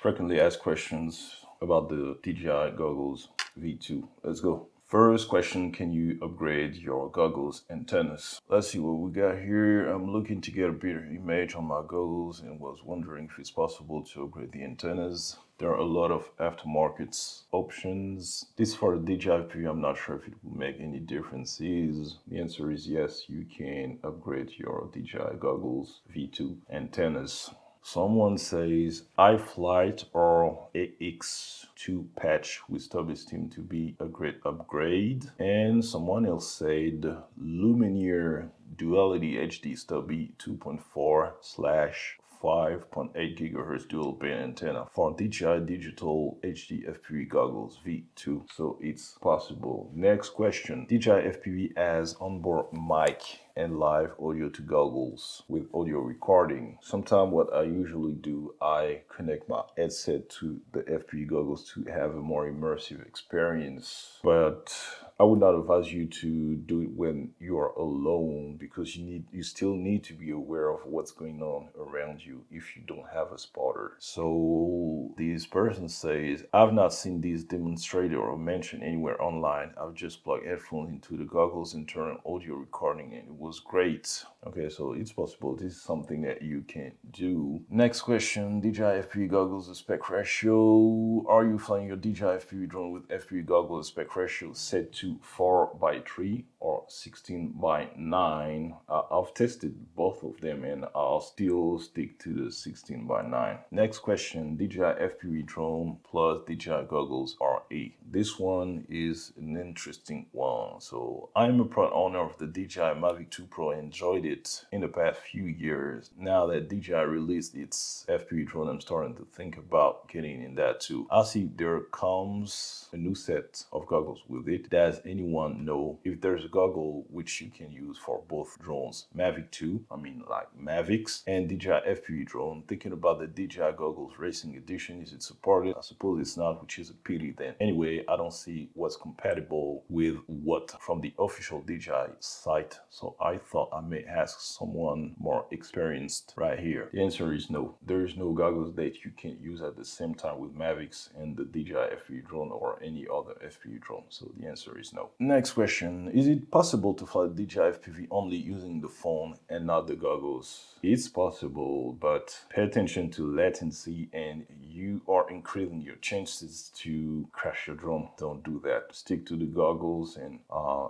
Frequently asked questions about the DJI goggles V2. Let's go. First question, can you upgrade your goggles antennas? Let's see what we got here. I'm looking to get a better image on my goggles and was wondering if it's possible to upgrade the antennas. There are a lot of aftermarket options. This for the DJI FPV, I'm not sure if it will make any differences. The answer is yes, you can upgrade your DJI goggles V2 antennas. Someone says iFlight or AX2 patch with stubby steam to be a great upgrade. And someone else said Lumineer Duality HD Stubby 2.4/5.8 GHz dual band antenna for DJI Digital HD FPV goggles V2. So it's possible. Next question. DJI FPV has onboard mic and live audio to goggles with audio recording. Sometimes what I usually do, I connect my headset to the FPV goggles to have a more immersive experience. But I would not advise you to do it when you are alone because you still need to be aware of what's going on around you if you don't have a spotter. So this person says, I've not seen this demonstrated or mentioned anywhere online. I've just plugged headphones into the goggles and turned on audio recording and it was great. Okay, so it's possible. This is something that you can do. Next question, DJI FPV goggles aspect ratio. Are you flying your DJI FPV drone with FPV goggles aspect ratio set to 4:3 or 16:9? I've tested both of them and I'll still stick to the 16:9. Next question, DJI FPV drone plus DJI goggles RE. This one is an interesting one. So I'm a proud owner of the DJI MAVIC 2 Pro and enjoyed it in the past few years. Now that DJI released its FPV drone, I'm starting to think about getting in that too. I see there comes a new set of goggles with it. Does anyone know if there's a goggle which you can use for both drones? MAVIC 2, like MAVICs, and DJI FPV drone. Thinking about the DJI goggles racing edition, is it supported? I suppose it's not, which is a pity then. Anyway, I don't see what's compatible with what from the official DJI site, so I thought I may ask someone more experienced right here. The answer is no. There is no goggles that you can use at the same time with MAVICs and the DJI FPV drone or any other FPV drone, so the answer is no. Next question, is it possible to fly DJI FPV only using the phone and not the goggles? It's possible, but pay attention to latency and you are increasing your chances to crash your drone. Don't do that. Stick to the goggles, and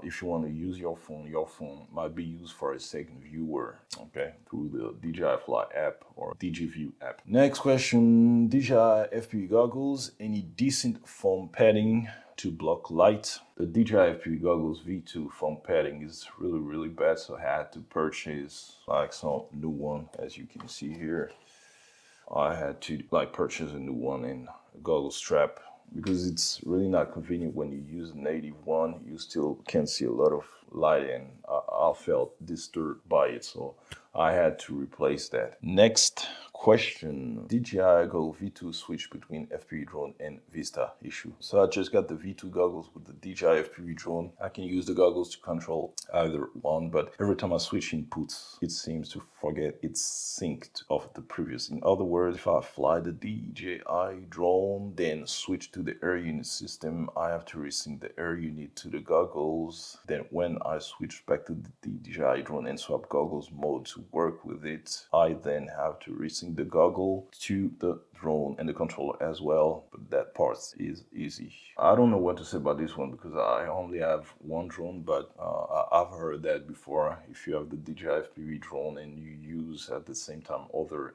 if you want to use your phone might be used for a second viewer, okay, through the DJI Fly app or DJView app. Next question, DJI FPV goggles, any decent foam padding to block light? The DJI FPV goggles V2 foam padding is really bad, so I had to purchase some new one. As you can see here, I had to purchase a new one and a goggle strap because it's really not convenient when you use a native one. You still can see a lot of light and I felt disturbed by it, so I had to replace that. Next question, DJI Go V2 switch between FPV drone and VISTA issue. So I just got the V2 goggles with the DJI FPV drone. I can use the goggles to control either one, but every time I switch inputs, it seems to forget it's synced of the previous. In other words, if I fly the DJI drone, then switch to the air unit system, I have to resync the air unit to the goggles. Then when I switch back to the DJI drone and swap goggles mode to work with it, I then have to resync the goggle to the drone and the controller as well, but that part is easy. I don't know what to say about this one because I only have one drone, but I've heard that before. If you have the DJI FPV drone and you use at the same time other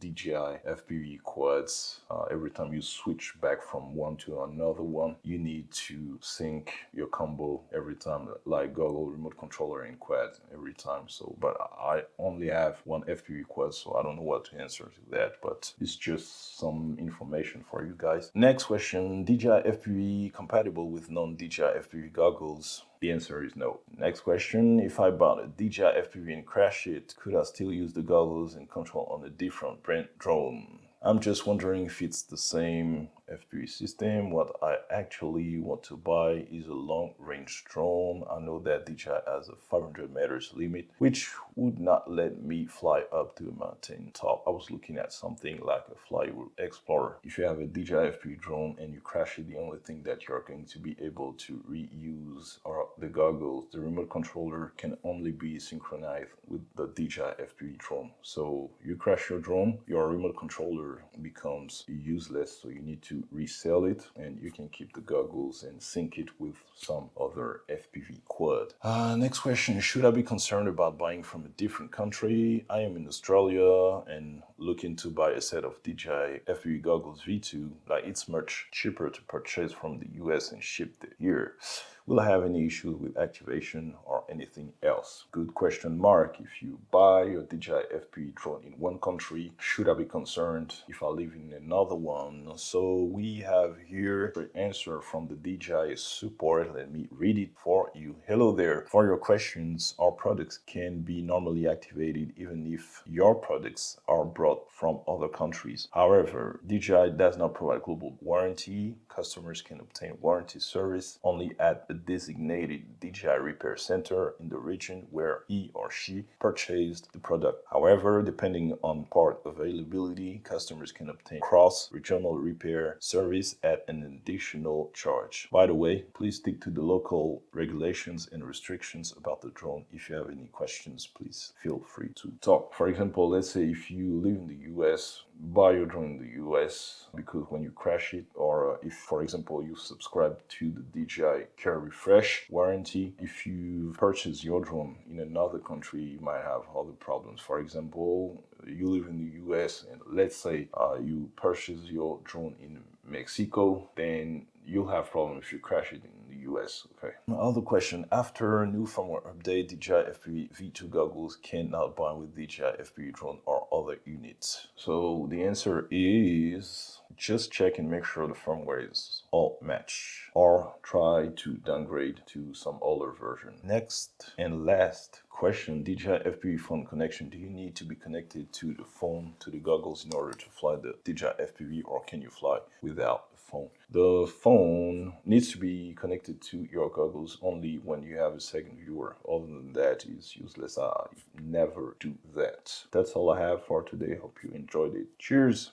DJI FPV quads, every time you switch back from one to another one, you need to sync your combo every time, like goggle, remote controller, and quad every time. So, but I only have one FPV quad, so I don't know what to answer to that, but it's just some information for you guys. Next question, DJI FPV compatible with non-DJI FPV goggles? The answer is no. Next question, if I bought a DJI FPV and crash it, could I still use the goggles and control on a different brand drone? I'm just wondering if it's the same FPV system. What I actually want to buy is a long-range drone. I know that DJI has a 500 meters limit, which would not let me fly up to a mountain top. I was looking at something like a FlyWheel Explorer. If you have a DJI FPV drone and you crash it, the only thing that you're going to be able to reuse are the goggles. The remote controller can only be synchronized with the DJI FPV drone. So you crash your drone, your remote controller becomes useless, so you need to resell it, and you can keep the goggles and sync it with some other FPV quad. Next question, should I be concerned about buying from a different country? I am in Australia and looking to buy a set of DJI FPV goggles V2. Like, it's much cheaper to purchase from the US and ship it here. Will I have any issues with activation or anything else? Good question mark. If you buy your DJI FPV drone in one country, should I be concerned if I live in another one? So we have here the answer from the DJI support. Let me read it for you. Hello there. For your questions, our products can be normally activated even if your products are brought from other countries. However, DJI does not provide global warranty. Customers can obtain warranty service only at a designated DJI repair center in the region where he or she purchased the product. However, depending on part availability, customers can obtain cross-regional repair service at an additional charge. By the way, please stick to the local regulations and restrictions about the drone. If you have any questions, please feel free to talk. For example, let's say if you live in the US, buy your drone in the US, because when you crash it, or if, for example, you subscribe to the DJI Care Refresh warranty, if you purchase your drone in another country, you might have other problems. For example, you live in the US and let's say you purchase your drone in Mexico, then you'll have problems if you crash it in the US. Okay. Other question, after a new firmware update, DJI FPV V2 goggles can now bind with DJI FPV drone or other units. So the answer is just check and make sure the firmware is all match, or try to downgrade to some older version. Next and last question, DJI FPV phone connection. Do you need to be connected to the phone, to the goggles in order to fly the DJI FPV, or can you fly without the phone? The phone needs to be connected to your goggles only when you have a second viewer. Other than that, it's useless. I never do that. That's all I have for today. Hope you enjoyed it. Cheers!